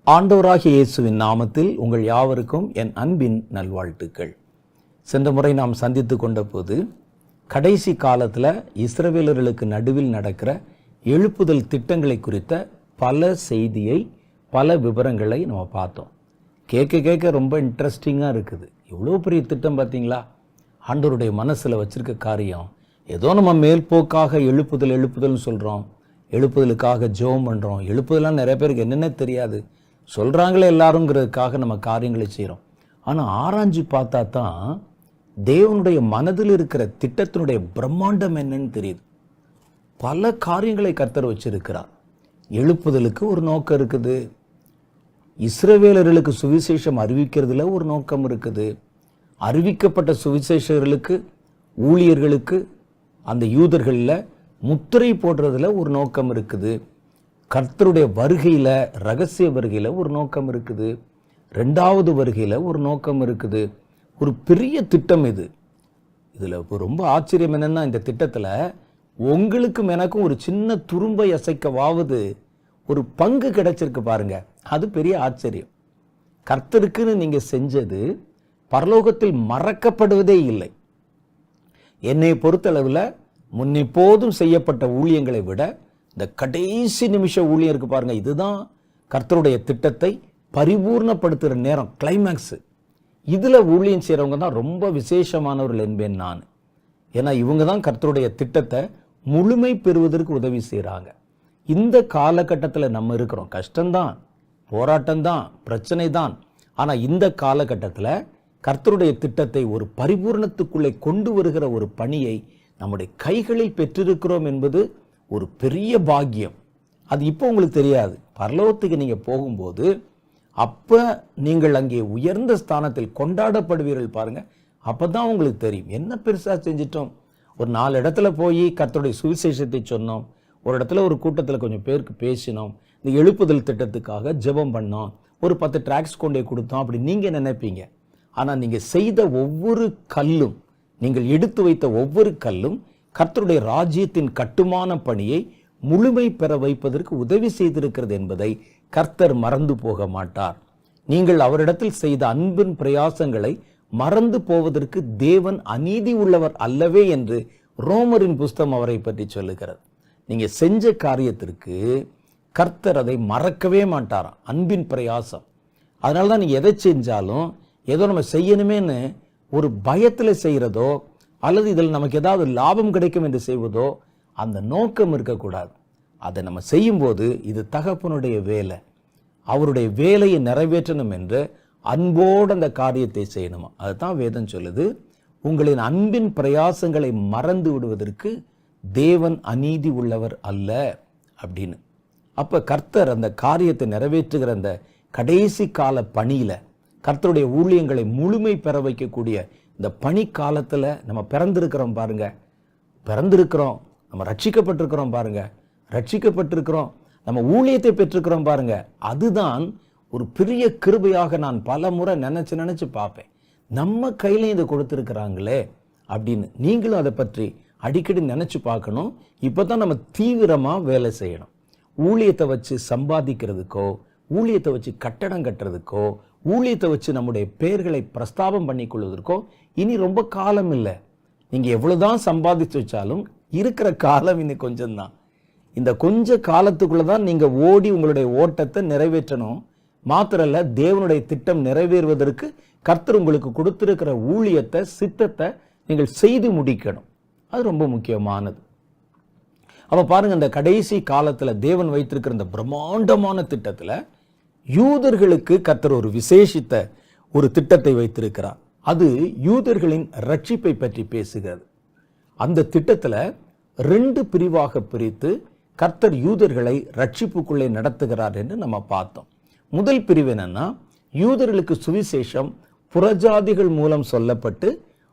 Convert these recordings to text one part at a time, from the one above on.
ஆண்டவராகிய இயேசுவின் நாமத்தில் உங்கள் யாவருக்கும் என் அன்பின் நல்வாழ்த்துக்கள். சென்ற முறை நாம் சந்தித்து கொண்ட போது கடைசி காலத்தில் இஸ்ரவேலர்களுக்கு நடுவில் நடக்கிற எழுப்புதல் திட்டங்களை குறித்த பல செய்தியை, பல விவரங்களை நம்ம பார்த்தோம். கேட்க ரொம்ப இன்ட்ரெஸ்டிங்காக இருக்குது. எவ்வளோ பெரிய திட்டம் பார்த்தீங்களா? ஆண்டவருடைய மனசில் வச்சிருக்க காரியம். ஏதோ நம்ம மேல்போக்காக எழுப்புதல்னு சொல்கிறோம், எழுப்புதலுக்காக ஜெபம் பண்ணுறோம். எழுப்புதலாம் நிறைய பேருக்கு என்னென்ன தெரியாது, சொல்கிறாங்களே எல்லாருங்கிறதுக்காக நம்ம காரியங்களை செய்கிறோம். ஆனால் ஆராய்ஞ்சு பார்த்தா தான் தேவனுடைய மனதில் இருக்கிற திட்டத்தினுடைய பிரம்மாண்டம் என்னன்னு தெரியுது. பல காரியங்களை கர்த்தர் வச்சிருக்கிறார். எழுப்புதலுக்கு ஒரு நோக்கம் இருக்குது, இஸ்ரவேலர்களுக்கு சுவிசேஷம் அறிவிக்கிறதுல ஒரு நோக்கம் இருக்குது, அறிவிக்கப்பட்ட சுவிசேஷர்களுக்கு, ஊழியர்களுக்கு, அந்த யூதர்களில் முத்திரை போடுறதுல ஒரு நோக்கம் இருக்குது, கர்த்தருடைய வருகையில், ரகசிய வருகையில் ஒரு நோக்கம் இருக்குது, ரெண்டாவது வருகையில் ஒரு நோக்கம் இருக்குது. ஒரு பெரிய திட்டம் இது. இதில் ரொம்ப ஆச்சரியம் என்னென்னா, இந்த திட்டத்தில் உங்களுக்கும் எனக்கும் ஒரு சின்ன துரும்பை அசைக்கவாவது ஒரு பங்கு கிடைச்சிருக்கு பாருங்க. அது பெரிய ஆச்சரியம். கர்த்தருக்குன்னு நீங்கள் செஞ்சது பரலோகத்தில் மறக்கப்படுவதே இல்லை. என்னை பொறுத்தளவில் முன்னெப்போதும் செய்யப்பட்ட ஊழியங்களை விட இந்த கடைசி நிமிஷ ஊழியம் இருக்கு பாருங்க, இதுதான் கர்த்தருடைய திட்டத்தை பரிபூர்ணப்படுத்துகிற நேரம், கிளைமேக்ஸ். இதில் ஊழியம் செய்கிறவங்க தான் ரொம்ப விசேஷமானவர்கள் என்பேன் நான். ஏன்னா இவங்க தான் கர்த்தருடைய திட்டத்தை முழுமை பெறுவதற்கு உதவி செய்கிறாங்க. இந்த காலகட்டத்தில் நம்ம இருக்கிறோம். கஷ்டம்தான், போராட்டம்தான், பிரச்சனை தான். ஆனால் இந்த காலகட்டத்தில் கர்த்தருடைய திட்டத்தை ஒரு பரிபூர்ணத்துக்குள்ளே கொண்டு வருகிற ஒரு பணியை நம்முடைய கைகளில் பெற்றிருக்கிறோம் என்பது ஒரு பெரிய பாக்கியம். அது இப்போ உங்களுக்கு தெரியாது. பரலோகத்துக்கு நீங்கள் போகும்போது அப்போ நீங்கள் அங்கே உயர்ந்த ஸ்தானத்தில் கொண்டாடப்படுவீர்கள் பாருங்க. அப்போ தான் உங்களுக்கு தெரியும் என்ன பெருசாக செஞ்சிட்டோம். ஒரு 4 இடத்துல போய் கர்த்தருடைய சுவிசேஷத்தை சொன்னோம், ஒரு இடத்துல ஒரு கூட்டத்தில் கொஞ்சம் பேருக்கு பேசினோம், இந்த எழுப்புதல் திட்டத்துக்காக ஜெபம் பண்ணோம், ஒரு 10 டிராக்ஸ் கொண்டே கொடுத்தோம், அப்படி நீங்கள் நினைப்பீங்க. ஆனால் நீங்கள் செய்த ஒவ்வொரு கல்லும், நீங்கள் எடுத்து வைத்த ஒவ்வொரு கல்லும் கர்த்தருடைய ராஜ்யத்தின் கட்டுமான பணியை முழுமை பெற வைப்பதற்கு உதவி செய்திருக்கிறது என்பதை கர்த்தர் மறந்து போக மாட்டார். நீங்கள் அவரிடத்தில் செய்த அன்பின் பிரயாசங்களை மறந்து போவதற்கு தேவன் அநீதி உள்ளவர் அல்லவே என்று ரோமரின் புஸ்தகம் அவரை பற்றி சொல்லுகிறது. நீங்க செஞ்ச காரியத்திற்கு கர்த்தர் அதை மறக்கவே மாட்டாராம். அன்பின் பிரயாசம். அதனால தான் நீங்க எதை செஞ்சாலும் ஏதோ நம்ம செய்யணுமேன்னு ஒரு பயத்தில் செய்கிறதோ, அல்லது இதில் நமக்கு ஏதாவது லாபம் கிடைக்கும் என்று செய்வதோ அந்த நோக்கம் இருக்கக்கூடாது. அதை நம்ம செய்யும்போது இது தகப்பனுடைய வேலை, அவருடைய வேலையை நிறைவேற்றணும் என்று அன்போடு அந்த காரியத்தை செய்யணுமா. அதுதான் வேதம் சொல்லுது, உங்களின் அன்பின் பிரயாசங்களை மறந்து விடுவதற்கு தேவன் அநீதி உள்ளவர் அல்ல அப்படின்னு. அப்போ கர்த்தர் அந்த காரியத்தை நிறைவேற்றுகிற அந்த கடைசி கால பணியில், கர்த்தருடைய ஊழியங்களை முழுமை பெற வைக்கக்கூடிய இந்த பணி காலத்தில் நம்ம பிறந்திருக்கிறோம் பாருங்க. பிறந்திருக்கிறோம், நம்ம ரட்சிக்கப்பட்டிருக்கிறோம் பாருங்க, ரட்சிக்கப்பட்டிருக்கிறோம், நம்ம ஊழியத்தை பெற்றிருக்கிறோம் பாருங்க. அதுதான் ஒரு பெரிய கிருபையாக நான் பல முறை நினைச்சு பார்ப்பேன். நம்ம கையில இதை கொடுத்துருக்கிறாங்களே அப்படின்னு. நீங்களும் அதை பற்றி அடிக்கடி நினைச்சு பார்க்கணும். இப்போதான் நம்ம தீவிரமாக வேலை செய்யணும். ஊழியத்தை வச்சு சம்பாதிக்கிறதுக்கோ, ஊழியத்தை வச்சு கட்டடம் கட்டுறதுக்கோ, ஊழியத்தை வச்சு நம்முடைய பெயர்களை பிரஸ்தாபம் பண்ணி கொள்வதற்கோ இனி ரொம்ப காலம் இல்லை. நீங்கள் எவ்வளோதான் சம்பாதிச்சு வச்சாலும் இருக்கிற காலம் இன்னும் கொஞ்சம்தான். இந்த கொஞ்ச காலத்துக்குள்ளே தான் நீங்கள் ஓடி உங்களுடைய ஓட்டத்தை நிறைவேற்றணும். மாத்திரல்ல, தேவனுடைய திட்டம் நிறைவேறுவதற்கு கர்த்தர் உங்களுக்கு கொடுத்திருக்கிற ஊழியத்தை, சித்தத்தை நீங்கள் செய்து முடிக்கணும். அது ரொம்ப முக்கியமானது. அப்போ பாருங்க, இந்த கடைசி காலத்தில் தேவன் வைத்திருக்கிற இந்த பிரம்மாண்டமான திட்டத்தில் யூதர்களுக்கு கர்த்தர் ஒரு விசேஷித்த ஒரு திட்டத்தை வைத்திருக்கிறார். அது யூதர்களின் ரட்சிப்பை பற்றி பேசுகிறது. அந்த திட்டத்தில் 2 பிரிவாக பிரித்து கர்த்தர் யூதர்களை ரட்சிப்புக்குள்ளே நடத்துகிறார் என்று நம்ம பார்த்தோம். முதல் பிரிவு என்னன்னா, யூதர்களுக்கு சுவிசேஷம் புறஜாதிகள் மூலம் சொல்லப்பட்டு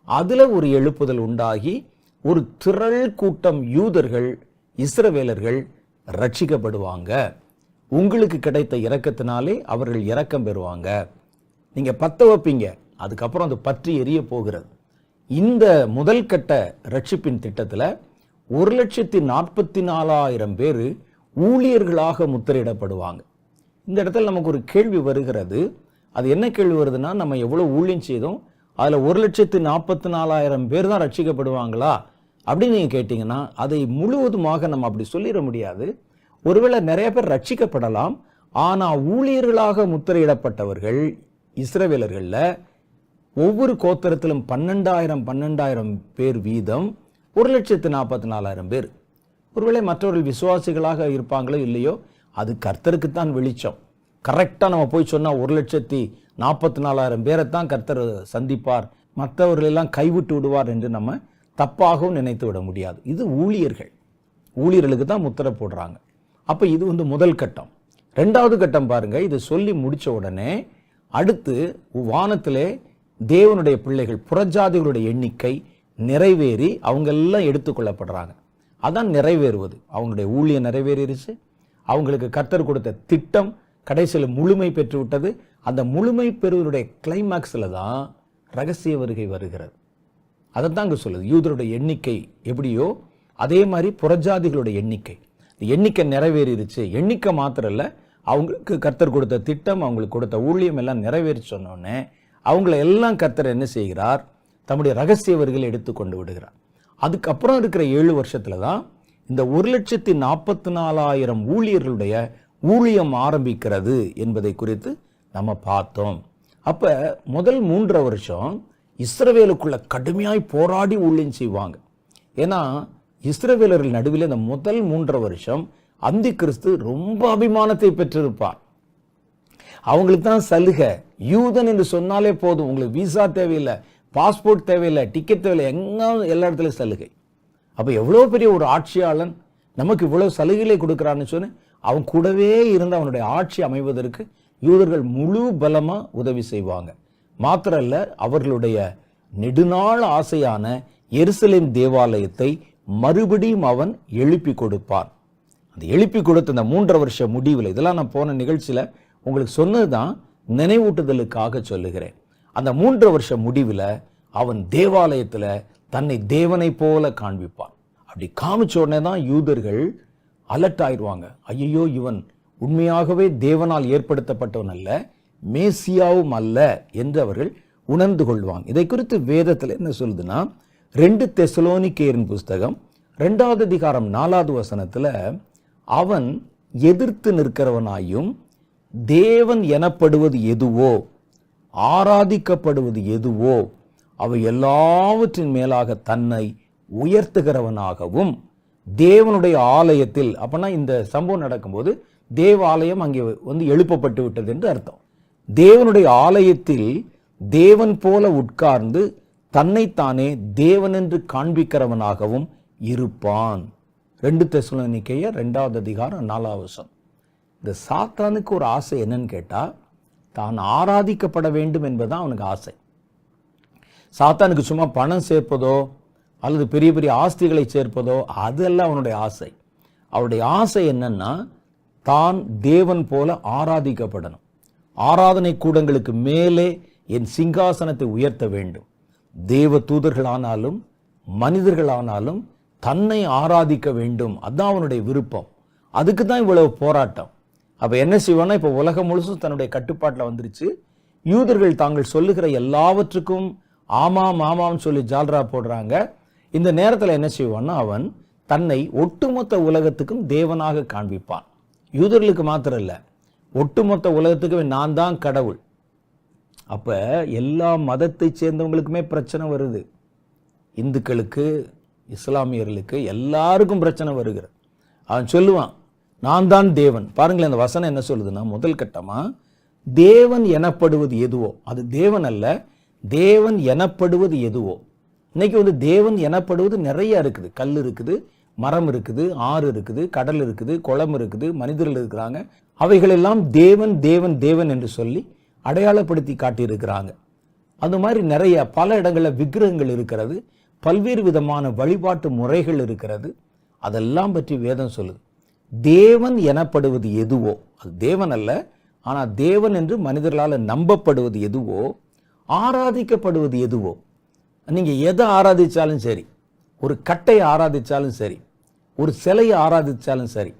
அதுல ஒரு எழுப்புதல் உண்டாகி ஒரு திரள் கூட்டம் யூதர்கள், இஸ்ரவேலர்கள் ரட்சிக்கப்படுவாங்க. உங்களுக்கு கிடைத்த இரக்கத்தினாலே அவர்கள் இரக்கம் பெறுவாங்க. நீங்க பத்த வைப்பீங்க, அதுக்கப்புறம் அது பற்றி எரிய போகிறது. இந்த முதல் கட்ட ரட்சிப்பின் திட்டத்தில் 1,44,000 பேர் ஊழியர்களாக முத்திரையிடப்படுவாங்க. இந்த இடத்துல நமக்கு ஒரு கேள்வி வருகிறது. அது என்ன கேள்வி வருதுன்னா, நம்ம எவ்வளவு ஊழியம் செய்தோம், அதுல 1,44,000 பேர் தான் ரட்சிக்கப்படுவாங்களா அப்படின்னு நீங்க கேட்டீங்கன்னா, அதை முழுவதுமாக நம்ம அப்படி சொல்லிட முடியாது. ஒருவேளை நிறைய பேர் ரட்சிக்கப்படலாம். ஆனா ஊழியர்களாக முத்திரையிடப்பட்டவர்கள் இஸ்ரவேலர்கள்ல ஒவ்வொரு கோத்திரத்திலும் 12,000 பேர் வீதம் 1,44,000 பேர். ஒருவேளை மற்றவர்கள் விசுவாசிகளாக இருப்பாங்களோ இல்லையோ, அது கர்த்தருக்குத்தான் வெளிச்சம். கரெக்டா நம்ம போய் சொன்னா 1,44,000 பேரைத்தான் கர்த்தர் சந்திப்பார், மற்றவர்களெல்லாம் கைவிட்டு விடுவார் என்று நம்ம தப்பாகவும் நினைத்து விட முடியாது. இது ஊழியர்களுக்கு தான் முத்திரை போடுறாங்க. அப்ப இது முதல் கட்டம். ரெண்டாவது கட்டம் பாருங்க, இது சொல்லி முடிச்ச உடனே அடுத்து வானத்திலே தேவனுடைய பிள்ளைகள் புறஜாதிகளுடைய எண்ணிக்கை நிறைவேறி அவங்க எல்லாம் எடுத்துக்கொள்ளப்படுறாங்க. அதான் நிறைவேறுவது. அவங்களுடைய ஊழியம் நிறைவேறிடுச்சு. அவங்களுக்கு கர்த்தர் கொடுத்த திட்டம் கடைசியில் முழுமை பெற்று விட்டது. அந்த முழுமை பெறுவதுடைய கிளைமாக்ஸ்ல தான் ரகசிய வருகை வருகிறது. அதைத்தான் அங்க சொல்லுது. யூதருடைய எண்ணிக்கை எப்படியோ அதே மாதிரி புறஜாதிகளுடைய எண்ணிக்கை நிறைவேறிடுச்சு. எண்ணிக்கை மாத்திரம் இல்ல, அவங்களுக்கு கர்த்தர் கொடுத்த திட்டம், அவங்களுக்கு கொடுத்த ஊழியம் எல்லாம் நிறைவேறி சொன்னோடனே அவங்கள எல்லாம் கர்த்தர் என்ன செய்கிறார், தம்முடைய ரகசிய வருகையை எடுத்துக்கொண்டு விடுகிறார். அதுக்கப்புறம் இருக்கிற 7 வருஷத்துல தான் இந்த 1,44,000 ஊழியர்களுடைய ஊழியம் ஆரம்பிக்கிறது என்பதை குறித்து நம்ம பார்த்தோம். அப்ப முதல் 3 வருஷம் இஸ்ரவேலுக்குள்ள கடுமையாய் போராடி ஊழியம் செய்வாங்க. ஏன்னா இஸ்ரவேலர்கள் நடுவில் இந்த முதல் 3 வருஷம் அந்தி கிறிஸ்து ரொம்ப அபிமானத்தை பெற்றிருப்பார். அவங்களுக்கு தான் சலுகை. யூதன் என்று சொன்னாலே போதும், உங்களுக்கு விசா தேவையில்லை, பாஸ்போர்ட் தேவையில்லை, டிக்கெட் தேவையில்லை, எல்லா இடத்துலையும் சலுகை. அப்ப எவ்வளவு பெரிய ஒரு ஆட்சியாளன் நமக்கு இவ்வளவு சலுகைகளை கொடுக்கிறான்னு சொன்ன, அவன் கூடவே இருந்து அவனுடைய ஆட்சி அமைவதற்கு யூதர்கள் முழு பலமா உதவி செய்வாங்க. மாத்திரம் இல்ல, அவர்களுடைய நெடுநாள் ஆசையான எருசலேம் தேவாலயத்தை மறுபடியும் அவன் எழுப்பி கொடுப்பான். அந்த எழுப்பி கொடுத்த அந்த 3 வருஷ முடிவில், இதெல்லாம் நான் போன நிகழ்ச்சியில உங்களுக்கு சொன்னதுதான், நினைவூட்டுதலுக்காக சொல்லுகிறேன். அந்த 3 வருஷ முடிவில் அவன் தேவாலயத்துல தன்னை தேவனை போல காண்பிப்பான். அப்படி காமிச்ச உடனே தான் யூதர்கள் அலர்ட் ஆயிடுவாங்க. ஐயோ, இவன் உண்மையாகவே தேவனால் ஏற்படுத்தப்பட்டவன் அல்ல, மேசியாவும் அல்ல என்று அவர்கள் உணர்ந்து கொள்வாங்க. இதை குறித்து வேதத்தில் என்ன சொல்லுதுன்னா, 2 தெசலோனிக்கேயரின் புஸ்தகம் 2வது அதிகாரம் 4வது வசனத்துல, அவன் எதிர்த்து நிற்கிறவனாயும் தேவன் எனப்படுவது எதுவோ ஆராதிக்கப்படுவது எதுவோ அவை எல்லாவற்றின் மேலாக தன்னை உயர்த்துகிறவனாகவும் தேவனுடைய ஆலயத்தில், அப்பனா இந்த சம்பவம் நடக்கும்போது தேவாலயம் அங்கே எழுப்பப்பட்டு விட்டது என்று அர்த்தம். தேவனுடைய ஆலயத்தில் தேவன் போல உட்கார்ந்து தன்னைத்தானே தேவன் என்று காண்பிக்கிறவனாகவும் இருப்பான். 2 தெசலோனிக்கேயர் 2வது அதிகாரம் 4வது வசனம். இந்த சாத்தானுக்கு ஒரு ஆசை என்னன்னு கேட்டா, தான் ஆராதிக்கப்பட வேண்டும் என்பதுதான் அவனுக்கு ஆசை. சாத்தானுக்கு சும்மா பணம் சேர்ப்பதோ அல்லது பெரிய பெரிய ஆஸ்திகளை சேர்ப்பதோ அதெல்லாம் அவனுடைய ஆசை. அவருடைய ஆசை என்னன்னா, தான் தேவன் போல ஆராதிக்கப்படணும். ஆராதனை கூடங்களுக்கு மேலே என் சிங்காசனத்தை உயர்த்த வேண்டும். தேவ தூதர்களானாலும் மனிதர்களானாலும் தன்னை ஆராதிக்க வேண்டும். அதான் அவனுடைய விருப்பம். அதுக்கு தான் இவ்வளவு போராட்டம். அப்ப என்ன செய்வானா, இப்ப உலகம் முழுசும் தன்னுடைய கட்டுப்பாட்டில் வந்துருச்சு. யூதர்கள் தாங்கள் சொல்லுகிற எல்லாவற்றுக்கும் ஆமாம் ஆமாம் சொல்லி ஜால்ரா போடுறாங்க. இந்த நேரத்தில் என்ன செய்வான்னா, அவன் தன்னை ஒட்டுமொத்த உலகத்துக்கும் தேவனாக காண்பிப்பான். யூதர்களுக்கு மாத்திரம் இல்ல, ஒட்டுமொத்த உலகத்துக்கு நான் தான் கடவுள். அப்ப எல்லா மதத்தை சேர்ந்தவங்களுக்குமே பிரச்சனை வருது. இந்துக்களுக்கு, இஸ்லாமியர்களுக்கு, எல்லாருக்கும் பிரச்சனை வருகிறது. அவன் சொல்லுவான், நான் தான் தேவன். பாருங்களேன், அந்த வசனம் என்ன சொல்லுதுன்னா, முதல் கட்டமா தேவன் எனப்படுவது எதுவோ அது தேவன் அல்ல, தேவன் எனப்படுவது எதுவோ. இன்னைக்கு தேவன் எனப்படுவது நிறைய இருக்குது. கல் இருக்குது, மரம் இருக்குது, ஆறு இருக்குது, கடல் இருக்குது, குளம் இருக்குது, மனிதர்கள் இருக்கிறாங்க. அவைகளெல்லாம் தேவன் தேவன் தேவன் என்று சொல்லி அடையாளப்படுத்தி காட்டியிருக்கிறாங்க. அது மாதிரி நிறைய பல இடங்களில் விக்கிரகங்கள் இருக்கிறது, பல்வேறு விதமான வழிபாட்டு முறைகள் இருக்கிறது. அதெல்லாம் பற்றி வேதம் சொல்லுது. தேவன் எனப்படுவது எதுவோ அது தேவன் அல்ல, ஆனா தேவன் என்று மனிதர்களால் நம்பப்படுவது எதுவோ, ஆராதிக்கப்படுவது எதுவோ. நீங்க எதை ஆராதிச்சாலும் சரி, ஒரு கட்டையை ஆராதிச்சாலும் சரி, ஒரு சிலையை ஆராதிச்சாலும் சரி,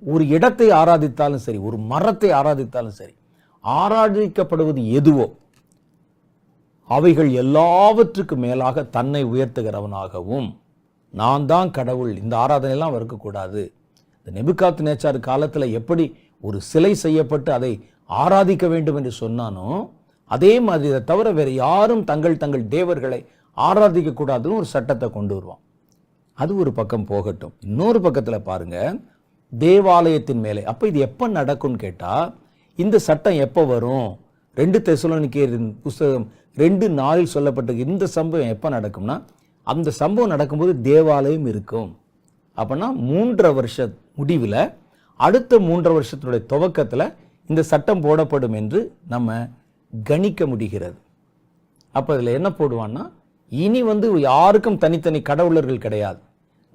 ஒரு இடத்தை ஆராதித்தாலும் சரி, ஒரு மரத்தை ஆராதித்தாலும் சரி, ஆராதிக்கப்படுவது எதுவோ அவைகள் எல்லாவற்றுக்கு மேலாக தன்னை உயர்த்துகிறவனாகவும், நான் தான் கடவுள், இந்த ஆராதனை எல்லாம் இருக்கக்கூடாது. இந்த நேபுகாத்நேச்சார் காலத்துல எப்படி ஒரு சிலை செய்யப்பட்டு அதை ஆராதிக்க வேண்டும் என்று சொன்னானோ, அதே மாதிரி இதை தவிர வேற யாரும் தங்கள் தங்கள் தேவர்களை ஆராதிக்க கூடாதுன்னு ஒரு சட்டத்தை கொண்டு வருவான். அது ஒரு பக்கம் போகட்டும். இன்னொரு பக்கத்துல பாருங்க, தேவாலயத்தின் மேலே. அப்ப இது எப்ப நடக்கும்னு கேட்டா, இந்த சட்டம் எப்ப வரும்? 2 தெசலோனிக்கேயரின் புஸ்தகம் 2:4 சொல்லப்பட்ட இந்த சம்பவம் எப்ப நடக்கும்னா, அந்த சம்பவம் நடக்கும்போது தேவாலயம் இருக்கும். அப்பனா 3.5 வருஷ முடிவில், அடுத்த 3.5 வருஷத்தினுடைய துவக்கத்தில் இந்த சட்டம் போடப்படும் என்று நம்ம கணிக்க முடிகிறது. அப்ப இதுல என்ன போடுவான்னா, இனி யாருக்கும் தனித்தனி கடவுளர்கள் கிடையாது.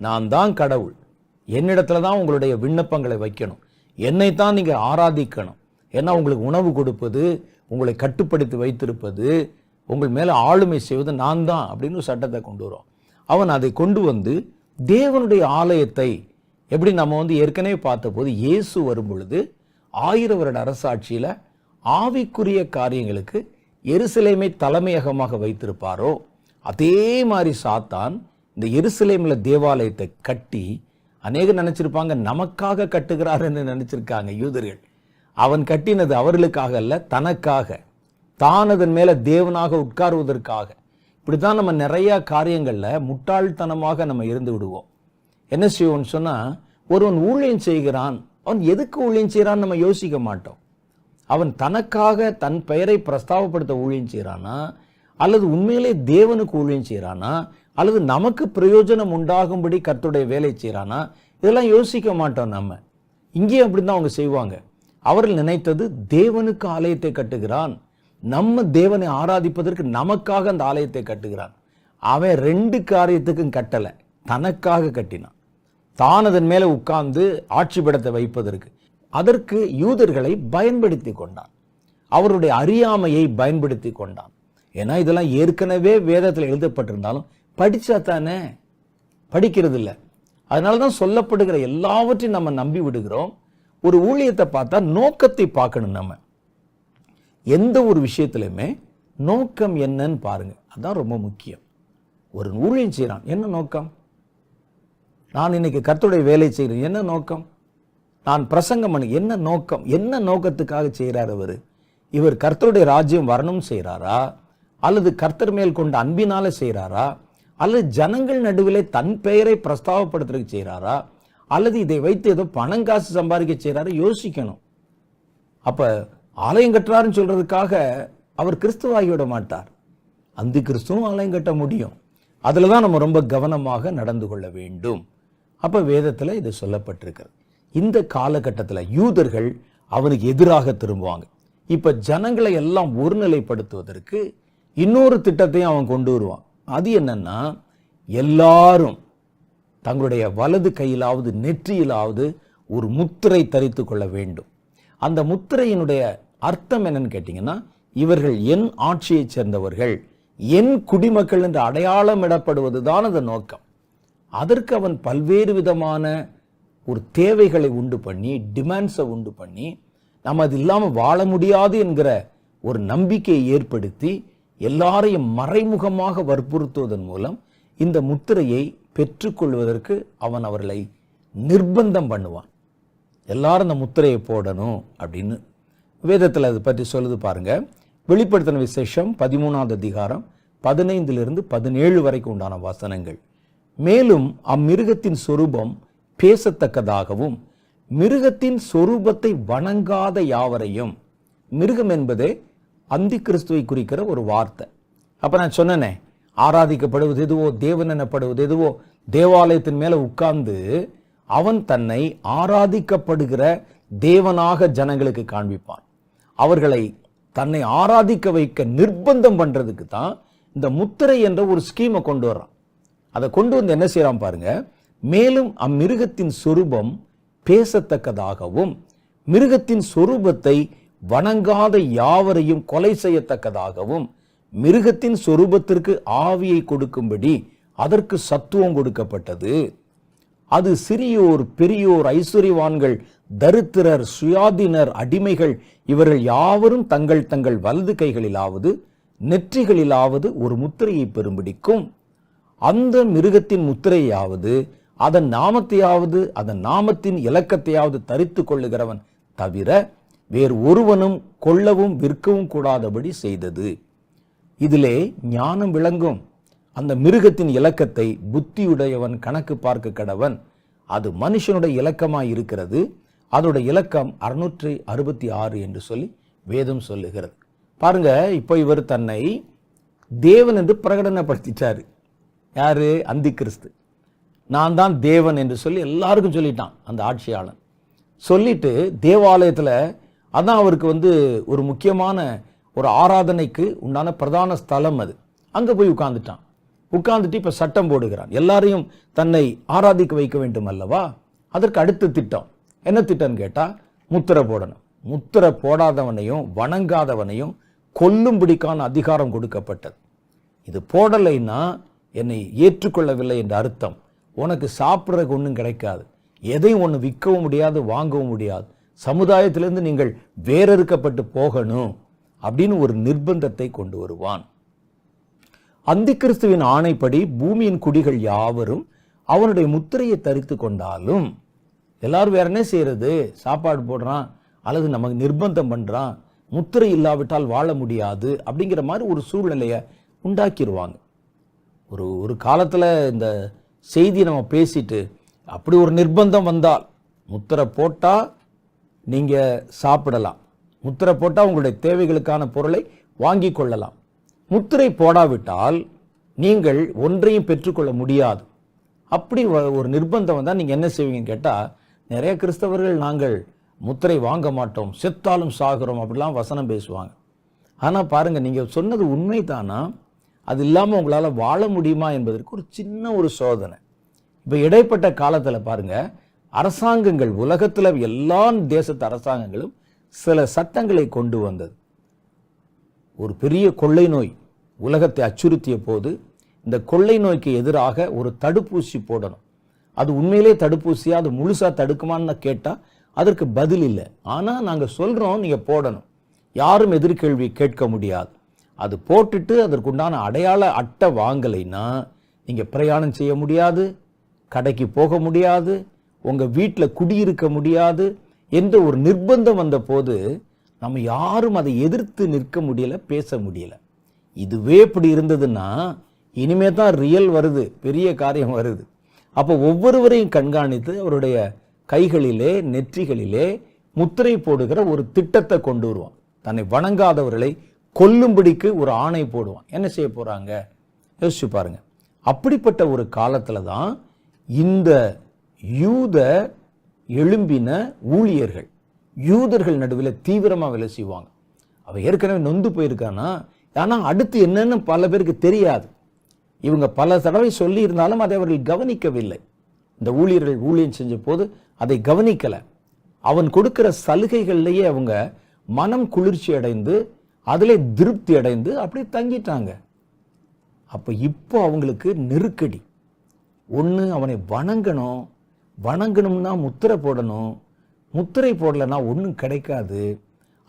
நான் தான் கடவுள், என்னிடத்துல தான் உங்களுடைய விண்ணப்பங்களை வைக்கணும், என்னைத்தான் நீங்க ஆராதிக்கணும். ஏன்னா உங்களுக்கு உணவு கொடுப்பது, உங்களை கட்டுப்படுத்தி வைத்திருப்பது, உங்கள் மேல ஆளுமை செய்வது நான் தான் அப்படின்னு ஒரு சட்டத்தை கொண்டு வரும். அவன் அதை கொண்டு வந்து தேவனுடைய ஆலயத்தை, எப்படி நம்ம ஏற்கனவே பார்த்த போது இயேசு வரும் பொழுது 1000 வருட அரசாட்சியில ஆவிக்குரிய காரியங்களுக்கு எருசலேமை தலைமையகமாக வைத்திருப்பாரோ, அதே மாதிரி சாத்தான் இந்த எருசலேம்ல தேவாலயத்தை கட்டி, அநேகர் நினைச்சிருப்பாங்க நமக்காக கட்டுகிறார் என்று நினைச்சிருக்காங்க யூதர்கள். அவன் கட்டினது அவர்களுக்காக அல்ல, தனக்காக, தான் அதன் மேல தேவனாக உட்காருவதற்காக. இப்படித்தான் நம்ம நிறைய காரியங்கள்ல முட்டாள்தனமாக நம்ம இருந்து விடுவோம். என்ன செய்வோம்னு சொன்னா, ஒருவன் ஊழியம் செய்கிறான், அவன் எதுக்கு ஊழியம் செய்யறான்னு நம்ம யோசிக்க மாட்டோம். அவன் தனக்காக தன் பெயரை பிரஸ்தாபப்படுத்த ஊழியம் செய்யறானா, அல்லது உண்மையிலே தேவனுக்கு ஊழியம் செய்யறானா, அல்லது நமக்கு பிரயோஜனம் உண்டாகும்படி கர்த்தருடைய வேலை செய்யறானா, இதெல்லாம் யோசிக்க மாட்டோம் நம்ம. இங்கே அப்படிதான் அவங்க செய்வாங்க. அவர்கள் நினைத்தது தேவனுக்கு ஆலயத்தை கட்டுகிறான், நம்ம தேவனை ஆராதிப்பதற்கு நமக்காக அந்த ஆலயத்தை கட்டுகிறான். அவன் 2 காரியத்துக்கும் கட்டல, தனக்காக கட்டினான். தான் அதன் மேல உட்கார்ந்து ஆட்சி படத்தை வைப்பதற்கு, அதற்கு யூதர்களை பயன்படுத்தி கொண்டான், அவருடைய அறியாமையை பயன்படுத்தி கொண்டான். ஏன்னா இதெல்லாம் ஏற்கனவே வேதத்தில் எழுதப்பட்டிருந்தாலும் படிச்சா தானே, படிக்கிறது இல்லை. அதனாலதான் சொல்லப்படுகிற எல்லாவற்றையும் நம்ம நம்பி விடுகிறோம். ஒரு ஊழியத்தை பார்த்தா நோக்கத்தை பார்க்கணும். நம்ம எந்த ஒரு விஷயத்திலுமே நோக்கம் என்னன்னு பாருங்க, அதான் ரொம்ப முக்கியம். ஒரு ஊழியம் செய்யறான், என்ன நோக்கம்? நான் இன்னைக்கு கர்த்தருடைய வேலை செய்கிறேன், என்ன நோக்கம்? நான் பிரசங்கம் பண்ண என்ன நோக்கம்? என்ன நோக்கத்துக்காக செய்கிறார் அவர்? இவர் கர்த்தருடைய ராஜ்யம் வரணும் செய்கிறாரா, அல்லது கர்த்தர் மேல் கொண்ட அன்பினால செய்கிறாரா, அல்லது ஜனங்கள் நடுவிலே தன் பெயரை பிரஸ்தாபப்படுத்துறதுக்கு செய்கிறாரா, அல்லது இதை வைத்து ஏதோ பணம் காசு சம்பாதிக்க செய்கிறாரா? யோசிக்கணும். அப்ப ஆலயம் கட்டுறாருன்னு சொல்றதுக்காக அவர் கிறிஸ்துவாகிவிட மாட்டார். அந்த கிறிஸ்துவும் ஆலயம் கட்ட முடியும். அதுலதான் நம்ம ரொம்ப கவனமாக நடந்து கொள்ள வேண்டும். அப்ப வேதத்துல இது சொல்லப்பட்டிருக்கிறது. இந்த காலகட்டத்தில் யூதர்கள் அவனுக்கு எதிராக திரும்புவாங்க. இப்ப ஜனங்களை எல்லாம் ஒருநிலைப்படுத்துவதற்கு இன்னொரு திட்டத்தையும் அவன் கொண்டு வருவான். அது என்னன்னா, எல்லாரும் தங்களுடைய வலது கையிலாவது நெற்றியிலாவது ஒரு முத்திரை தரித்து கொள்ள வேண்டும். அந்த முத்திரையினுடைய அர்த்தம் என்னன்னு கேட்டீங்கன்னா, இவர்கள் என் ஆட்சியை சேர்ந்தவர்கள், என் குடிமக்கள் என்று அடையாளம் இடப்படுவதுதான் அந்த நோக்கம். அதற்கு அவன் பல்வேறு விதமான ஒரு தேவைகளை உண்டு பண்ணி, டிமாண்ட்ஸை உண்டு பண்ணி, நம்ம அது இல்லாமல் வாழ முடியாது என்கிற ஒரு நம்பிக்கையை ஏற்படுத்தி எல்லாரையும் மறைமுகமாக வற்புறுத்துவதன் மூலம் இந்த முத்திரையை பெற்றுக்கொள்வதற்கு அவன் அவர்களை நிர்பந்தம் பண்ணுவான். எல்லாரும் இந்த முத்திரையை போடணும் அப்படின்னு வேதத்தில் அதை பற்றி சொல்லுது பாருங்க. வெளிப்படுத்தின விசேஷம் 13ஆம் அதிகாரம் 15 - 17 வரைக்கும் உண்டான வசனங்கள். மேலும் அம்மிருகத்தின் சொரூபம் பேசத்தக்கதாகவும், மிருகத்தின் சொரூபத்தை வணங்காத யாவரையும், மிருகம் என்பதே அந்தி கிறிஸ்துவை குறிக்கிற ஒரு வார்த்தை. அப்ப நான் சொன்னேனே, ஆராதிக்கப்படுவது எதுவோ, தேவன் எனப்படுவது எதுவோ, தேவாலயத்தின் மேல உட்கார்ந்து அவன் தன்னை ஆராதிக்கப்படுகிற தேவனாக ஜனங்களுக்கு காண்பிப்பான். அவர்களை தன்னை ஆராதிக்க வைக்க நிர்பந்தம் பண்றதுக்கு தான் இந்த முத்திரை என்ற ஒரு ஸ்கீமை கொண்டு வர்றான். அதை கொண்டு வந்து என்ன செய்யறான் பாருங்க. மேலும் அம்மிருகத்தின் சொரூபம் பேசத்தக்கதாகவும், மிருகத்தின் சொரூபத்தை வணங்காத யாவரையும் கொலை செய்யத்தக்கதாகவும், மிருகத்தின் சொரூபத்திற்கு ஆவியை கொடுக்கும்படி அதற்கு சத்துவம் கொடுக்கப்பட்டது. அது சிறியோர் பெரியோர் ஐஸ்வர்யவான்கள் தரித்திரர் சுயாதீனர் அடிமைகள் இவர்கள் யாவரும் தங்கள் தங்கள் வலது கைகளிலாவது நெற்றிகளிலாவது ஒரு முத்திரையை பெரும்பிடிக்கும். அந்த மிருகத்தின் முத்திரையாவது அதன் நாமத்தையாவது அதன் நாமத்தின் இலக்கத்தையாவது தரித்து கொள்ளுகிறவன் தவிர வேறு ஒருவனும் கொள்ளவும் விற்கவும் கூடாதபடி செய்தது. இதிலே ஞானம் விளங்கும். அந்த மிருகத்தின் இலக்கத்தை புத்தியுடையவன் கணக்கு பார்க்க கடவன். அது மனுஷனுடைய இலக்கமாய் இருக்கிறது. அதோட இலக்கம் 666 என்று சொல்லி வேதம் சொல்லுகிறது. பாருங்க, இப்போ இவர் தன்னை தேவன் என்று பிரகடனப்படுத்திட்டாரு. யாரு? அந்தி கிறிஸ்து. நான் தான் தேவன் என்று சொல்லி எல்லாருக்கும் சொல்லிட்டான் அந்த ஆட்சியாளன். சொல்லிட்டு தேவாலயத்தில் அதான் அவருக்கு ஒரு முக்கியமான ஒரு ஆராதனைக்கு உண்டான பிரதான ஸ்தலம் அது. அங்கே போய் உட்கார்ந்துட்டு இப்போ சட்டம் போடுகிறான். எல்லாரையும் தன்னை ஆராதிக்க வைக்க வேண்டும் அல்லவா? அதற்கு அடுத்த திட்டம் என்ன திட்டம்னு கேட்டால் முத்திரை போடணும். முத்திரை போடாதவனையும் வணங்காதவனையும் கொல்லும்படிக்கான அதிகாரம் கொடுக்கப்பட்டது. இது போடலைன்னா என்னை ஏற்றுக்கொள்ளவில்லை என்ற அர்த்தம். உனக்கு சாப்பிட்றதுக்கு ஒன்றும் கிடைக்காது, எதையும் ஒன்று விற்கவும் முடியாது, வாங்கவும் முடியாது, சமுதாயத்திலிருந்து நீங்கள் வேறறுக்கப்பட்டு போகணும் அப்படின்னு ஒரு நிர்பந்தத்தை கொண்டு வருவான். அந்தி கிறிஸ்துவின் ஆணைப்படி பூமியின் குடிகள் யாவரும் அவனுடைய முத்திரையை தரித்து கொண்டாலும், எல்லாரும் வேற என்ன செய்யறது? சாப்பாடு போடுறான் அல்லது நமக்கு நிர்பந்தம் பண்றான், முத்திரை இல்லாவிட்டால் வாழ முடியாது அப்படிங்கிற மாதிரி ஒரு சூழ்நிலையை உண்டாக்கிடுவாங்க. ஒரு காலத்துல இந்த செய்தியை நம்ம பேசிட்டு, அப்படி ஒரு நிர்பந்தம் வந்தால் முத்திரை போட்டா நீங்க சாப்பிடலாம், முத்திரை போட்டா உங்களுடைய தேவைகளுக்கான பொருளை வாங்கி கொள்ளலாம், முத்திரை போடாவிட்டால் நீங்கள் ஒன்றையும் பெற்றுக்கொள்ள முடியாது. அப்படி ஒரு நிர்பந்தம் வந்தால் நீங்கள் என்ன செய்வீங்கன்னு கேட்டால், நிறைய கிறிஸ்தவர்கள் நாங்கள் முத்திரை வாங்க மாட்டோம், செத்தாலும் சாகிறோம் அப்படிலாம் வசனம் பேசுவாங்க. ஆனால் பாருங்கள், நீங்கள் சொன்னது உண்மை தானா? அது இல்லாமல் உங்களால் வாழ முடியுமா என்பதற்கு ஒரு சின்ன ஒரு சோதனை. இப்போ இடைப்பட்ட காலத்தில் பாருங்கள், அரசாங்கங்கள் உலகத்தில் எல்லா தேசத்து அரசாங்கங்களும் சில சட்டங்களை கொண்டு வந்தது. ஒரு பெரிய கொள்ளை நோய் உலகத்தை அச்சுறுத்திய போது இந்த கொள்ளை நோய்க்கு எதிராக ஒரு தடுப்பூசி போடணும். அது உண்மையிலே தடுப்பூசியா, அது முழுசா தடுக்குமான்னு கேட்டால் அதற்கு பதில் இல்லை. ஆனால் நாங்கள் சொல்கிறோம் நீங்கள் போடணும், யாரும் எதிர்கேள்வி கேட்க முடியாது. அது போட்டுட்டு அதற்குண்டான அடையாள அட்டை வாங்கலைன்னா நீங்கள் பிரயாணம் செய்ய முடியாது, கடைக்கு போக முடியாது, உங்கள் வீட்டில் குடியிருக்க முடியாது என்ற ஒரு நிர்பந்தம் வந்த போது நம்ம யாரும் அதை எதிர்த்து நிற்க முடியல, பேச முடியல. இதுவே இப்படி இருந்ததுன்னா இனிமே தான் ரியல் வருது, பெரிய காரியம் வருது. அப்போ ஒவ்வொருவரையும் கண்காணித்து அவருடைய கைகளிலே நெற்றிகளிலே முத்திரை போடுகிற ஒரு திட்டத்தை கொண்டு வருவான். தன்னை வணங்காதவர்களை கொல்லும்படிக்கு ஒரு ஆணை போடுவான். என்ன செய்ய போறாங்க யோசிச்சு பாருங்க. அப்படிப்பட்ட ஒரு காலத்துல தான் இந்த யூத எழும்பின ஊழியர்கள் யூதர்கள் நடுவில் தீவிரமாக வேலை செய்வாங்க. அவ ஏற்கனவே நொந்து போயிருக்கானா, ஆனால் அடுத்து என்னன்னு பல பேருக்கு தெரியாது. இவங்க பல தடவை சொல்லி இருந்தாலும் அதை அவர்கள் கவனிக்கவில்லை. இந்த ஊழியர்கள் ஊழியம் செஞ்ச போது அதை கவனிக்கல. அவன் கொடுக்கிற சலுகைகள்லேயே அவங்க மனம் குளிர்ச்சி அடைந்து அதிலே திருப்தி அடைந்து அப்படி தங்கிட்டாங்க. அப்போ இப்போ அவங்களுக்கு நெருக்கடி. ஒன்று அவனை வணங்கணும், வணங்கணும்னா முத்திரை போடணும், முத்திரை போடலைன்னா ஒன்றும் கிடைக்காது.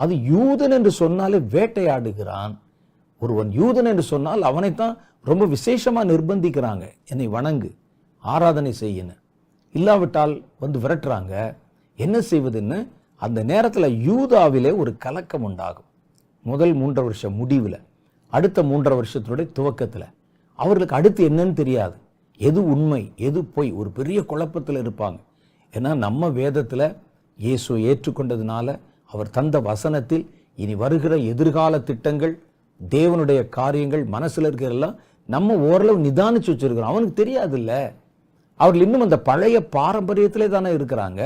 அது யூதன் என்று சொன்னாலே வேட்டையாடுகிறான். ஒருவன் யூதன் என்று சொன்னால் அவனைத்தான் ரொம்ப விசேஷமா நிர்பந்திக்கிறாங்க, என்னை வணங்கு, ஆராதனை செய்யணும், இல்லாவிட்டால் விரட்டுறாங்க. என்ன செய்வதுன்னு அந்த நேரத்தில் யூதாவிலே ஒரு கலக்கம் உண்டாகும். முதல் 3 வருஷம் முடிவில், அடுத்த 3 வருஷத்தினுடைய துவக்கத்தில் அவர்களுக்கு அடுத்து என்னன்னு தெரியாது, எது உண்மை எது பொய், ஒரு பெரிய குழப்பத்தில் இருப்பாங்க. ஏன்னா நம்ம வேதத்தில் இயேசுவை ஏற்றுக்கொண்டதுனால அவர் தந்த வசனத்தில் இனி வருகிற எதிர்கால திட்டங்கள், தேவனுடைய காரியங்கள் மனசில் இருக்கிறதெல்லாம் நம்ம ஓரளவு நிதானிச்சு வச்சிருக்கிறோம். அவனுக்கு தெரியாது இல்ல, அவர்கள் இன்னும் அந்த பழைய பாரம்பரியத்திலே தானே இருக்கிறாங்க.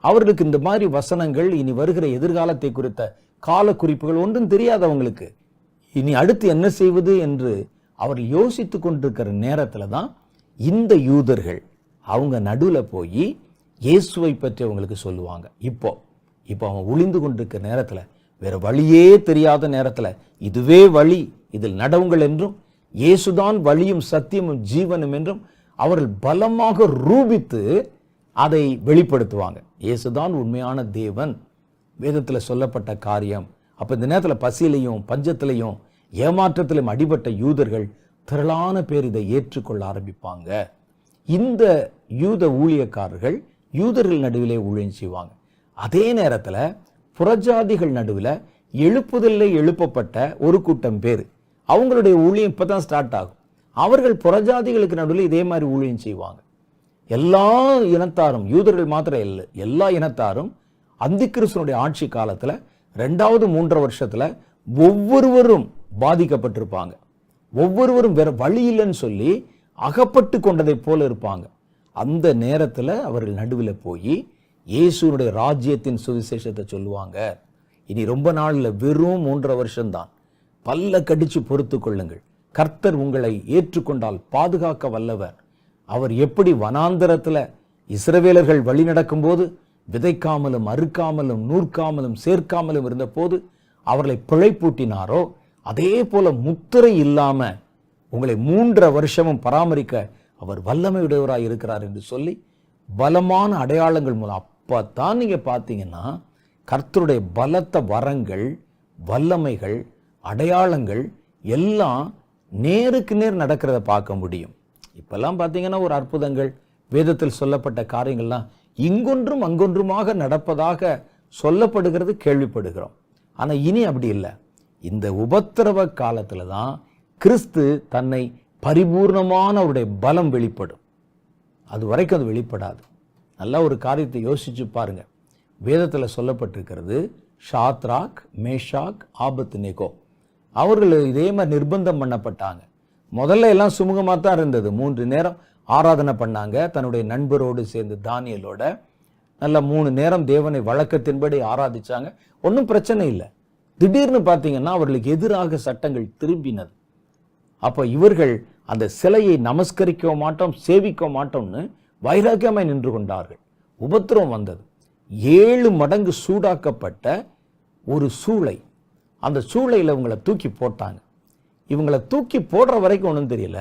அவர்களுக்கு இந்த மாதிரி வசனங்கள், இனி வருகிற எதிர்காலத்தை குறித்த கால குறிப்புகள் ஒன்றும் தெரியாது அவங்களுக்கு. இனி அடுத்து என்ன செய்வது என்று அவர்கள் யோசித்து கொண்டிருக்கிற நேரத்துல தான் இந்த யூதர்கள் அவங்க நடுவில் போய் இயேசுவை பற்றி அவங்களுக்கு சொல்லுவாங்க. இப்போ அவன் ஒளிந்து கொண்டிருக்கிற நேரத்தில், வேற வழியே தெரியாத நேரத்தில், இதுவே வழி, இதில் நடவுங்கள் என்றும், இயேசுதான் வழியும் சத்தியமும் ஜீவனும் என்றும் அவர்கள் பலமாக ரூபித்து அதை வெளிப்படுத்துவாங்க. இயேசுதான் உண்மையான தேவன், வேதத்தில் சொல்லப்பட்ட காரியம். அப்போ இந்த நேரத்தில் பசியிலையும் பஞ்சத்திலையும் ஏமாற்றத்திலும் அடிபட்ட யூதர்கள் திரளான பேர் இதை ஏற்றுக்கொள்ள ஆரம்பிப்பாங்க. இந்த யூத ஊழியக்காரர்கள் யூதர்கள் நடுவிலே ஊழியம் செய்வாங்க. அதே நேரத்தில் புறஜாதிகள் நடுவில் எழுப்புதலில் எழுப்பப்பட்ட ஒரு கூட்டம் பேர், அவங்களுடைய ஊழியம் இப்போ தான் ஸ்டார்ட் ஆகும். அவர்கள் புறஜாதிகளுக்கு நடுவில் இதே மாதிரி ஊழியம் செய்வாங்க. எல்லா இனத்தாரும், யூதர்கள் மாத்திரம் இல்லை, எல்லா இனத்தாரும் அந்தி கிறிஸ்துவனுடைய ஆட்சி காலத்தில் 2வது 3 வருஷத்துல ஒவ்வொருவரும் பாதிக்கப்பட்டிருப்பாங்க. ஒவ்வொருவரும் வேற வழி இல்லைன்னு சொல்லி அகப்பட்டு கொண்டதை போல இருப்பாங்க. அந்த நேரத்தில் அவர்கள் நடுவில் போய் இயேசுனுடைய ராஜ்யத்தின் சுவிசேஷத்தை சொல்லுவாங்க. இனி ரொம்ப நாள்ல வெறும் 3 வருஷம்தான், பல்ல கடிச்சு பொறுத்து கொள்ளுங்கள். கர்த்தர் உங்களை ஏற்றுக்கொண்டால் பாதுகாக்க வல்லவர். அவர் எப்படி வனாந்தரத்துல இஸ்ரவேலர்கள் வழி நடக்கும் போது விதைக்காமலும் அறுக்காமலும் நூற்காமலும் சேர்க்காமலும் இருந்த போது அவர்களை பிழைப்பூட்டினாரோ, அதே போல முத்திரை இல்லாம உங்களை 3 வருஷமும் பராமரிக்க அவர் வல்லமையுடையவராய் இருக்கிறார் என்று சொல்லி பலமான அடையாளங்கள் மூலம், அப்பதான் நீங்க பார்த்தீங்கன்னா கர்த்தருடைய பலத்த வரங்கள், வல்லமைகள், அடையாளங்கள் எல்லாம் நேருக்கு நேர் நடக்கிறத பார்க்க முடியும். இப்பெல்லாம் பார்த்தீங்கன்னா ஒரு அற்புதங்கள், வேதத்தில் சொல்லப்பட்ட காரியங்கள்லாம் இங்கொன்றும் அங்கொன்றுமாக நடப்பதாக சொல்லப்படுகிறது, கேள்விப்படுகிறோம். ஆனா இனி அப்படி இல்லை. இந்த உபத்திரவ காலத்துல தான் கிறிஸ்து தன்னை பரிபூர்ணமான அவருடைய பலம் வெளிப்படும். அது வரைக்கும் அது வெளிப்படாது. நல்லா ஒரு காரியத்தை யோசிச்சு பாருங்க. வேதத்தில் சொல்லப்பட்டிருக்கிறது, ஷாத்ராக், மேஷாக், ஆபத்நேகோ அவர்கள் இதே மாதிரி நிர்பந்தம் பண்ணப்பட்டாங்க. முதல்ல எல்லாம் சுமூகமாக தான் இருந்தது. 3 நேரம் ஆராதனை பண்ணாங்க. தன்னுடைய நண்பரோடு சேர்ந்து தானியலோட நல்ல 3 நேரம் தேவனை வழக்கத்தின்படி ஆராதிச்சாங்க. ஒன்றும் பிரச்சனை இல்லை. திடீர்னு பார்த்தீங்கன்னா அவர்களுக்கு எதிராக சட்டங்கள் திரும்பினது. அப்போ இவர்கள் அந்த சிலையை நமஸ்கரிக்க மாட்டோம், சேவிக்க மாட்டோம்னு வைராக்கியமாய் நின்று கொண்டார்கள். உபத்திரவம் வந்தது. 7 மடங்கு சூடாக்கப்பட்ட ஒரு சூளை, அந்த சூளையில் இவங்களை தூக்கி போட்டாங்க. இவங்களை தூக்கி போடுற வரைக்கும் ஒன்றும் தெரியல.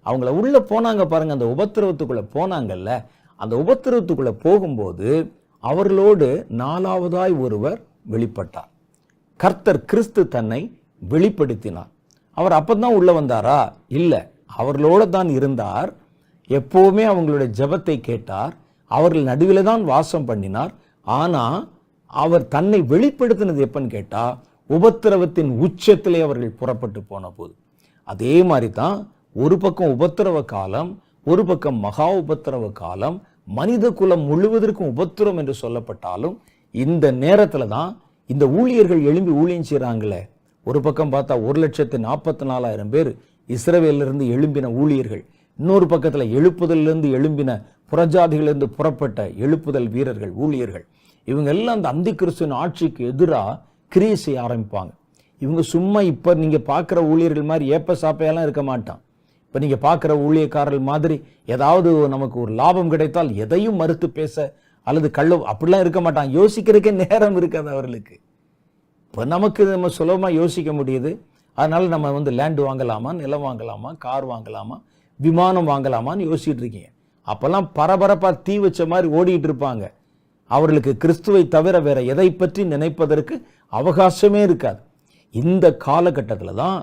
அவங்கள உள்ள போனாங்க பாருங்க, அந்த உபத்திரவத்துக்குள்ள போனாங்கல்ல, அந்த உபத்திரவத்துக்குள்ள போகும்போது அவர்களோடு 4வதாய் ஒருவர் வெளிப்பட்டார். கர்த்தர் கிறிஸ்து தன்னை வெளிப்படுத்தினார். அவர் அப்பதான் உள்ள வந்தாரா? இல்ல, அவர்களோட தான் இருந்தார். எப்பவுமே அவங்களுடைய ஜெபத்தை கேட்டார். அவர்கள் நடுவில் தான் வாசம் பண்ணினார். ஆனா அவர் தன்னை வெளிப்படுத்தினது எப்பன்னு கேட்டா, உபத்திரவத்தின் உச்சத்திலே அவர்கள் புறப்பட்டு போன போது. அதே மாதிரி தான் ஒரு பக்கம் உபத்திரவ காலம், ஒரு பக்கம் மகா உபத்திரவ காலம், மனித குலம் முழுவதற்கும் உபத்திரம் என்று சொல்லப்பட்டாலும் இந்த நேரத்துல தான் இந்த ஊழியர்கள் எழும்பி ஊழியம் செய்றாங்களே. ஒரு பக்கம் பார்த்தா 1,44,000 பேர் இஸ்ரவேலிருந்து எழும்பின ஊழியர்கள், இன்னொரு பக்கத்துல எழுப்புதலிருந்து எழும்பின புறஜாதிகளிலிருந்து புறப்பட்ட எழுப்புதல் வீரர்கள், ஊழியர்கள். இவங்க எல்லாம் அந்த அந்தி கிறிஸ்துவின் ஆட்சிக்கு எதிராக கிரியை செய்ய ஆரம்பிப்பாங்க. இவங்க சும்மா இப்ப நீங்க பார்க்குற ஊழியர்கள் மாதிரி ஏப்ப சாப்பையெல்லாம் இருக்க மாட்டான். இப்ப நீங்க பார்க்குற ஊழியக்காரர்கள் மாதிரி ஏதாவது நமக்கு ஒரு லாபம் கிடைத்தால் எதையும் மறுத்து பேச அல்லது அப்படிலாம் இருக்க மாட்டான். யோசிக்கிறதுக்கே நேரம் இருக்காது அவர்களுக்கு. இப்போ நமக்கு நம்ம சுலபமா யோசிக்க முடியுது. அதனால நம்ம லேண்ட் வாங்கலாமா, நிலம் வாங்கலாமா, கார் வாங்கலாமா, விமானம் வாங்கலாமான்னு யோசிச்சுட்டு இருக்கீங்க. அப்பெல்லாம் பரபரப்பா தீ வச்ச மாதிரி ஓடிட்டு இருப்பாங்க. அவர்களுக்கு கிறிஸ்துவை தவிர வேற எதை பற்றி நினைப்பதற்கு அவகாசமே இருக்காது. இந்த காலகட்டத்தில் தான்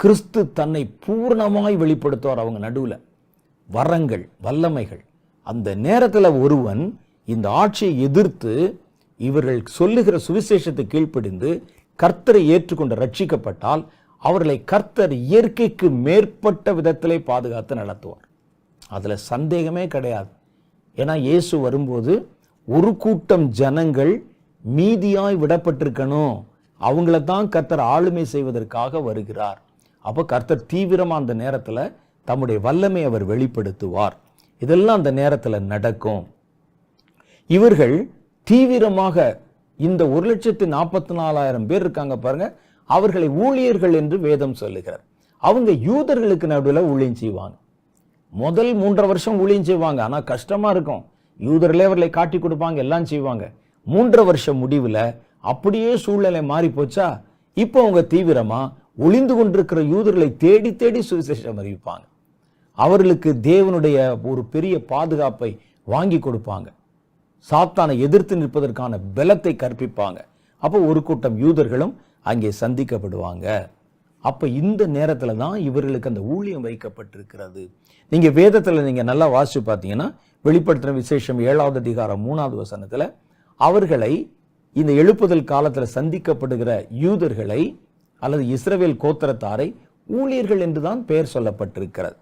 கிறிஸ்து தன்னை பூர்ணமாய் வெளிப்படுத்துவார் அவங்க நடுவில். வரங்கள், வல்லமைகள். அந்த நேரத்தில் ஒருவன் இந்த ஆட்சியை எதிர்த்து இவர்கள் சொல்லுகிற சுவிசேஷத்தை கீழ்ப்படிந்து கர்த்தரை ஏற்றுக்கொண்டு ரட்சிக்கப்பட்டால் அவர்களை கர்த்தர் இயற்கைக்கு மேற்பட்ட விதத்திலே பாதுகாத்து நடத்துவார். அதுல சந்தேகமே கிடையாது. ஏன்னா இயேசு வரும்போது ஒரு கூட்டம் ஜனங்கள் மீதியாய் விடப்பட்டிருக்கணும், அவங்கள தான் கர்த்தர் ஆளுமை செய்வதற்காக வருகிறார். அப்போ கர்த்தர் தீவிரமா அந்த நேரத்துல தம்முடைய வல்லமை அவர் வெளிப்படுத்துவார். இதெல்லாம் அந்த நேரத்துல நடக்கும். இவர்கள் தீவிரமாக இந்த 1,44,000 பேர் இருக்காங்க பாருங்க, அவர்களை ஊழியர்கள் என்று வேதம் சொல்லுகிறார். அவங்க யூதர்களுக்கு நடுவில் ஊழியம் செய்வாங்க. முதல் 3.5 வருஷம் ஊழியம் செய்வாங்க. ஆனா கஷ்டமா இருக்கும். யூதர்களே அவர்களை காட்டி கொடுப்பாங்க, எல்லாம் செய்வாங்க. 3.5 வருஷம் முடிவுல அப்படியே சூழ்நிலை மாறி போச்சா, இப்போ அவங்க தீவிரமா ஒளிந்து கொண்டிருக்கிற யூதர்களை தேடி தேடி சுவிசேஷம் அறிவிப்பாங்க. அவர்களுக்கு தேவனுடைய ஒரு பெரிய பாதுகாப்பை வாங்கி கொடுப்பாங்க. சாத்தானை எதிர்த்து நிற்பதற்கான பலத்தை கற்பிப்பாங்க. அப்போ ஒரு கூட்டம் யூதர்களும் அங்கே சந்திக்கப்படுவாங்க. அப்ப இந்த நேரத்துல தான் இவர்களுக்கு அந்த ஊழியம் வைக்கப்பட்டிருக்கிறது. நீங்க வேதத்துல நீங்க நல்லா வாசிச்சு பார்த்தீங்கன்னா, வெளிப்படுத்தின விசேஷம் 7வது அதிகாரம் 3வது வசனத்துல அவர்களை இந்த எழுப்புதல் காலத்துல சந்திக்கப்படுகிற யூதர்களை அல்லது இஸ்ரவேல் கோத்திரத்தாரை ஊழியர்கள் என்றுதான் பெயர் சொல்லப்பட்டிருக்கிறது.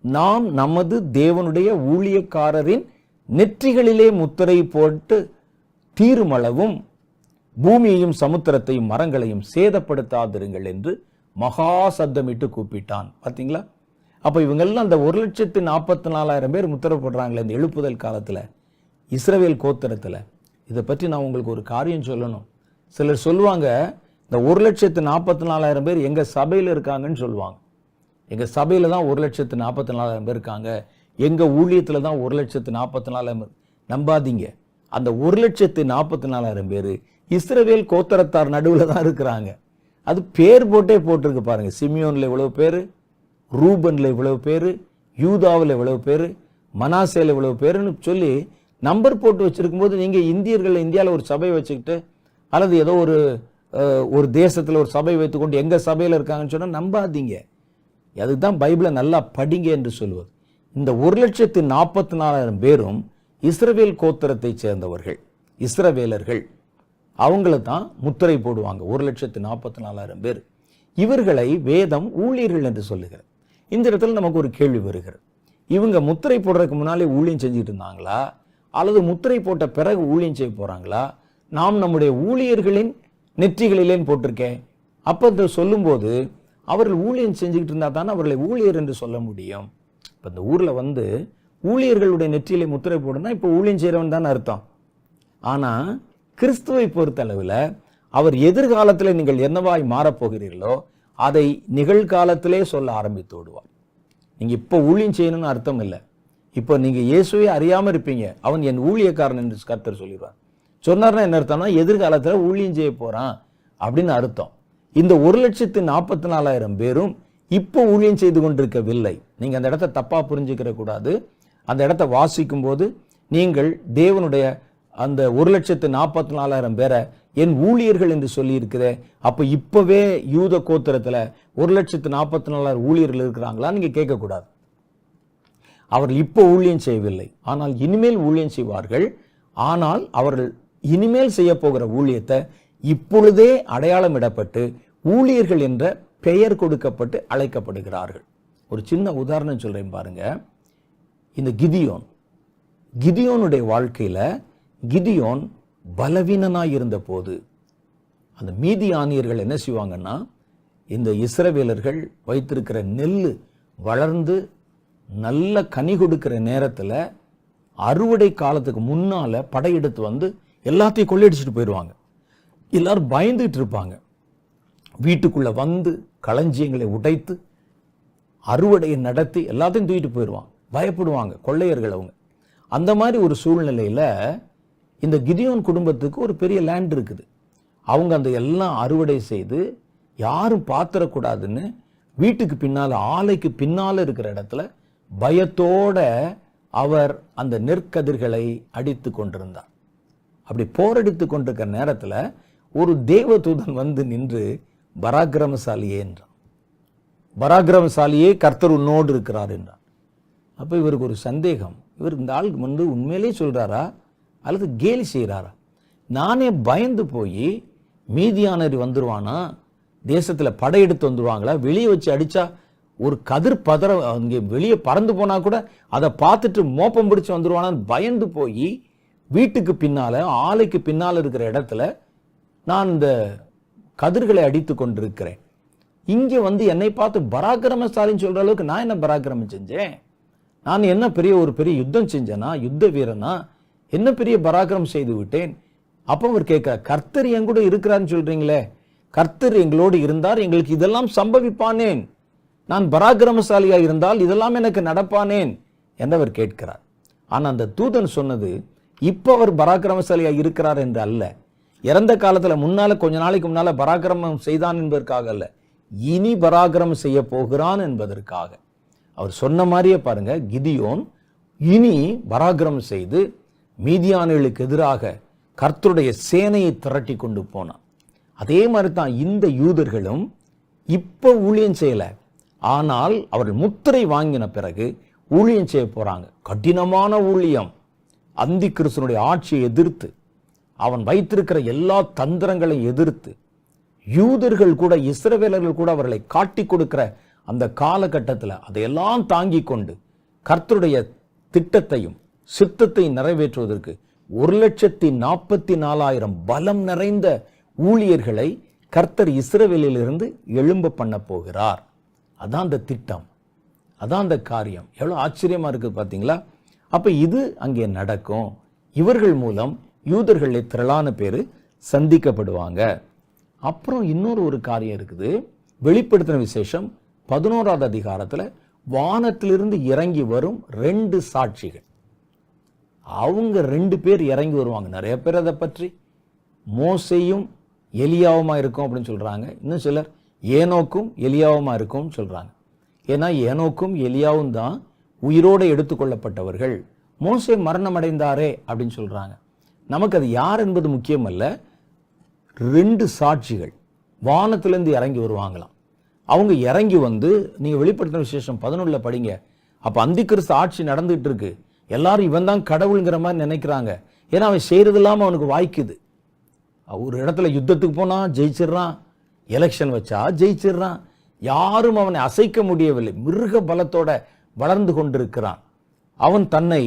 நாம் நமது தேவனுடைய ஊழியக்காரரின் நெற்றிகளிலே முத்திரை போட்டு தீருமளவும் பூமியையும் சமுத்திரத்தையும் மரங்களையும் சேதப்படுத்தாதிருங்கள் என்று மகா சப்தமிட்டு கூப்பிட்டான். பார்த்தீங்களா? அப்ப இவங்கெல்லாம் அந்த 1,44,000 பேர் முத்திரை போடுறாங்களே இந்த எழுப்புதல் காலத்துல இஸ்ரவேல் கோத்திரத்துல. இதை பற்றி நான் உங்களுக்கு ஒரு காரியம் சொல்லணும். சிலர் சொல்லுவாங்க, இந்த 1,44,000 பேர் எங்க சபையில இருக்காங்கன்னு சொல்லுவாங்க. எங்க சபையில தான் 1,44,000 பேர் இருக்காங்க, எங்க ஊழியத்துல தான் 1,44,000. நம்பாதீங்க. அந்த 1,44,000 பேர் இஸ்ரவேல் கோத்திரத்தார் நடுவில் தான் இருக்கிறாங்க. அது பேர் போட்டே போட்டிருக்கு பாருங்க. சிமியோன்ல இவ்வளவு பேரு, ரூபன்ல இவ்வளவு பேரு, யூதாவில் இவ்வளவு பேரு, மனாசேல இவ்வளவு பேருன்னு சொல்லி நம்பர் போட்டு வச்சிருக்கும் போது, நீங்க இந்தியாவில் ஒரு சபை வச்சுக்கிட்டு அல்லது ஏதோ ஒரு தேசத்துல ஒரு சபை வைத்துக்கொண்டு எங்க சபையில இருக்காங்கன்னு சொன்னா நம்பாதீங்க. அதுதான் பைபிளை நல்லா படிங்க என்று சொல்வது. இந்த 1,44,000 பேரும் இஸ்ரவேல் கோத்திரத்தை சேர்ந்தவர்கள், இஸ்ரவேலர்கள். அவங்கள தான் முத்திரை போடுவாங்க. 1,44,000 பேர். இவர்களை வேதம் ஊழியர்கள் என்று சொல்லுகிறது. இந்த இடத்துல நமக்கு ஒரு கேள்வி வருகிறது. இவங்க முத்திரை போடுறதுக்கு முன்னாலே ஊழியம் செஞ்சுட்டு இருந்தாங்களா, அல்லது முத்திரை போட்ட பிறகு ஊழியம் செய்ய போறாங்களா? நாம் நம்முடைய ஊழியர்களின் நெற்றிகளிலேன்னு போட்டிருக்கேன். அப்ப இதை சொல்லும்போது அவர்கள் ஊழியம் செஞ்சுக்கிட்டு இருந்தா தானே அவர்களை ஊழியர் என்று சொல்ல முடியும். இப்ப இந்த ஊர்ல ஊழியர்களுடைய நெற்றியிலே முத்திரை போடுனா இப்ப ஊழியம் செய்யறவன் தான் அர்த்தம். ஆனா கிறிஸ்துவை பொறுத்தளவில் அவர் எதிர்காலத்தில் நீங்கள் என்னவாய் மாறப்போகிறீர்களோ அதை நிகழ்காலத்திலே சொல்ல ஆரம்பித்து விடுவார். நீங்க இப்ப ஊழியம் செய்யணும்னு அர்த்தம் இல்லை. இப்போ நீங்க இயேசுவை அறியாம இருப்பீங்க, அவன் என் ஊழியக்காரன் என்று கர்த்தர் சொல்லிடுவார். சொன்னார்னா என்ன அர்த்தம்னா எதிர்காலத்துல ஊழியம் செய்ய போறான் அப்படின்னு அர்த்தம். இந்த 1,44,000 பேரும் இப்போ ஊழியம் செய்து கொண்டிருக்கவில்லை. நீங்க அந்த இடத்தை தப்பா புரிஞ்சுக்கிற கூடாது. அந்த இடத்தை வாசிக்கும் போது நீங்கள் தேவனுடைய அந்த 1,44,000 பேரை என் ஊழியர்கள் என்று சொல்லி இருக்கிற, அப்ப இப்பவே யூத கோத்திரத்துல 1,44,000 ஊழியர்கள் இருக்கிறாங்களா நீங்க கேட்க கூடாது. அவர்கள் இப்போ ஊழியம் செய்யவில்லை, ஆனால் இனிமேல் ஊழியம் செய்வார்கள். ஆனால் அவர்கள் இனிமேல் செய்ய போகிற ஊழியத்தை இப்பொழுதே அடையாளம் இடப்பட்டு ஊழியர்கள் என்ற பெயர் கொடுக்கப்பட்டு அழைக்கப்படுகிறார்கள். ஒரு சின்ன உதாரணம் சொல்றேன் பாருங்க. இந்த கிதியோனுடைய வாழ்க்கையில கிதியோன் பலவீனனாய் இருந்த போது அந்த மீதியானியர்கள் என்ன செய்வாங்கன்னா, இந்த இஸ்ரவேலர்கள் வைத்திருக்கிற நெல் வளர்ந்து நல்ல கனி கொடுக்கிற நேரத்துல அறுவடை காலத்துக்கு முன்னால படையெடுத்து எல்லாத்தையும் கொள்ளையடிச்சிட்டு போயிடுவாங்க. எல்லாரும் பயந்துட்டு இருப்பாங்க. வீட்டுக்குள்ள களஞ்சியங்களை உடைத்து அறுவடையை நடத்தி எல்லாத்தையும் தூக்கிட்டு போயிடுவாங்க. பயப்படுவாங்க கொள்ளையர்கள் அவங்க. அந்த மாதிரி ஒரு சூழ்நிலையில இந்த கிதியோன் குடும்பத்துக்கு ஒரு பெரிய லேண்ட் இருக்குது. அவங்க அந்த எல்லாம் அறுவடை செய்து யாரும் பாத்திரக்கூடாதுன்னு வீட்டுக்கு பின்னால ஆலைக்கு பின்னால இருக்கிற இடத்துல பயத்தோட அவர் அந்த நெற்கதிர்களை அடித்து கொண்டிருந்தார். அப்படி போரடித்து கொண்டிருக்கிற நேரத்துல ஒரு தேவதூதன் நின்று பராக்கிரமசாலியே என்றான். பராக்கிரமசாலியே கர்த்தர் உன்னோடு இருக்கிறார் என்றான். அப்ப இவருக்கு ஒரு சந்தேகம், இவர் இந்த ஆள் உண்மையிலே சொல்றாரா அல்லது கேலி செய்யறாரா? நானே பயந்து போய் மீதியானர் வந்துருவானா, தேசத்துல படையெடுத்து வந்துருவாங்களா, வெளியே வச்சு அடிச்சா ஒரு கதிர் பதற அங்கே வெளியே பறந்து போனா கூட அதை பார்த்துட்டு மோப்பம் பிடிச்சு வந்துருவானான்னு பயந்து போய் வீட்டுக்கு பின்னால ஆலைக்கு பின்னால இருக்கிற இடத்துல நான் இந்த கதிர்களை அடித்து கொண்டிருக்கிறேன். இங்கே என்னை பார்த்து பராக்கிரமசாலின்னு சொல்ற அளவுக்கு நான் என்ன பராக்கிரமம் செஞ்சேன்? நான் என்ன ஒரு பெரிய யுத்தம் செஞ்சேனா, யுத்த வீரனா, என்ன பெரிய பராக்கிரமம் செய்து விட்டேன்? அப்ப அவர் கேட்க, கர்த்தர் என் கூட இருக்கிறான்னு சொல்றீங்களே, கர்த்தர் எங்களோடு இருந்தார், எங்களுக்கு இதெல்லாம் சம்பவிப்பானேன்? நான் பராக்கிரமசாலியா இருந்தால் இதெல்லாம் எனக்கு நடப்பானேன் என்றவர் கேட்கிறார். ஆனா அந்த தூதன் சொன்னது இப்ப அவர் பராக்கிரமசாலியா இருக்கிறார் என்று அல்ல, இறந்த காலத்துல முன்னால கொஞ்ச நாளைக்கு முன்னால பராக்கிரமம் செய்தான் என்பதற்காக அல்ல, இனி பராக்கிரமம் செய்ய போகிறான் என்பதற்காக. அவர் சொன்ன மாதிரியே பாருங்க, கிதியோன் இனி பராக்கிரமம் செய்து மீதியானியர்களுக்கு எதிராக கர்த்தருடைய சேனையை திரட்டி கொண்டு போனான். அதே மாதிரி தான் இந்த யூதர்களும் இப்ப ஊழியம் செய்யல, ஆனால் அவர்கள் முத்திரை வாங்கின பிறகு ஊழியம் செய்ய போறாங்க. கடினமான ஊழியம். அந்தி கிறிஸ்துனுடைய ஆட்சியை எதிர்த்து, அவன் வைத்திருக்கிற எல்லா தந்திரங்களையும் எதிர்த்து, யூதர்கள் கூட இஸ்ரவேலர்கள் கூட அவர்களை காட்டி கொடுக்கிற அந்த காலகட்டத்தில் அதையெல்லாம் தாங்கி கொண்டு கர்த்தருடைய திட்டத்தையும் சித்தத்தையும் நிறைவேற்றுவதற்கு 1,44,000 பலம் நிறைந்த ஊழியர்களை கர்த்தர் இஸ்ரவேலிலிருந்து எழும்ப பண்ண போகிறார். அதான் அந்த திட்டம், அதான் அந்த காரியம். எவ்வளவு ஆச்சரியமா இருக்கு பாத்தீங்களா? அப்ப இது அங்கே நடக்கும். இவர்கள் மூலம் யூதர்களில் திரளான பேரு சந்திக்கப்படுவாங்க. அப்புறம் இன்னொரு காரியம் இருக்குது. வெளிப்படுத்தின விசேஷம் 11வது அதிகாரத்துல வானத்திலிருந்து இறங்கி வரும் 2 சாட்சிகள். அவங்க 2 பேர் இறங்கி வருவாங்க. நிறைய பேர் அதை பற்றி மோசேயும் எலியாவுமா இருக்கும் அப்படின்னு சொல்றாங்க. இன்னும் சிலர் ஏனோக்கும் எலியாவுமா இருக்கும் சொல்றாங்க. ஏன்னா ஏனோக்கும் எலியாவும் தான் உயிரோடு எடுத்துக்கொள்ளப்பட்டவர்கள். மோசே மரணம் அடைந்தாரே அப்படின்னு சொல்றாங்க. நமக்கு அது யார் என்பது முக்கியம் அல்ல. 2 சாட்சிகள் வானத்திலிருந்து இறங்கி வருவாங்களாம். அவங்க இறங்கி வந்து, நீங்க வெளிப்படுத்தின விசேஷம் 11 படிங்க. அப்ப அந்தி கிறிஸ்து ஆட்சி நடந்துட்டு இருக்கு. எல்லாரும் இவன் தான் கடவுளுங்கிற மாதிரி நினைக்கிறாங்க. ஏன்னா அவன் செய்யறது இல்லாம அவனுக்கு வாய்க்குது. ஒரு இடத்துல யுத்தத்துக்கு போனா ஜெயிச்சிடறான், எலெக்ஷன் வச்சா ஜெயிச்சிடறான். யாரும் அவனை அசைக்க முடியவில்லை. மிருக பலத்தோட வளர்ந்து கொண்டிருக்கிறான். அவன் தன்னை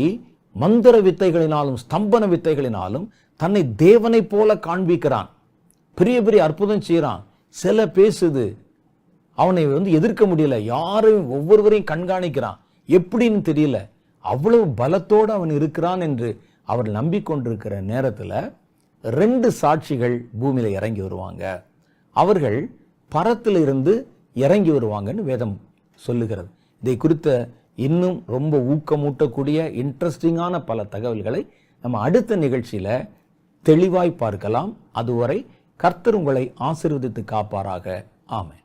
மந்திர வித்தைகளினாலும் ஸ்தம்பன வித்தைகளினாலும் தன்னை தேவனை போல காண்பிக்கிறான். பெரிய பெரிய அற்புதம் செய்யறான். சில பேசுது, அவனை எதிர்க்க முடியல. யாரையும் ஒவ்வொருவரையும் கண்காணிக்கிறான். எப்படின்னு தெரியல. அவ்வளவு பலத்தோடு அவன் இருக்கிறான் என்று அவர் நம்பிக்கொண்டிருக்கிற நேரத்தில் 2 சாட்சிகள் பூமியில இறங்கி வருவாங்க. அவர்கள் பரத்தில் இருந்து இறங்கி வருவாங்கன்னு வேதம் சொல்லுகிறது. இதை குறித்த இன்னும் ரொம்ப ஊக்கமூட்டக்கூடிய இன்ட்ரெஸ்டிங்கான பல தகவல்களை நம்ம அடுத்த நிகழ்ச்சியில தெளிவாய் பார்க்கலாம். அதுவரை கர்த்தர் உங்களை ஆசீர்வதித்து காப்பாராக. ஆமென்.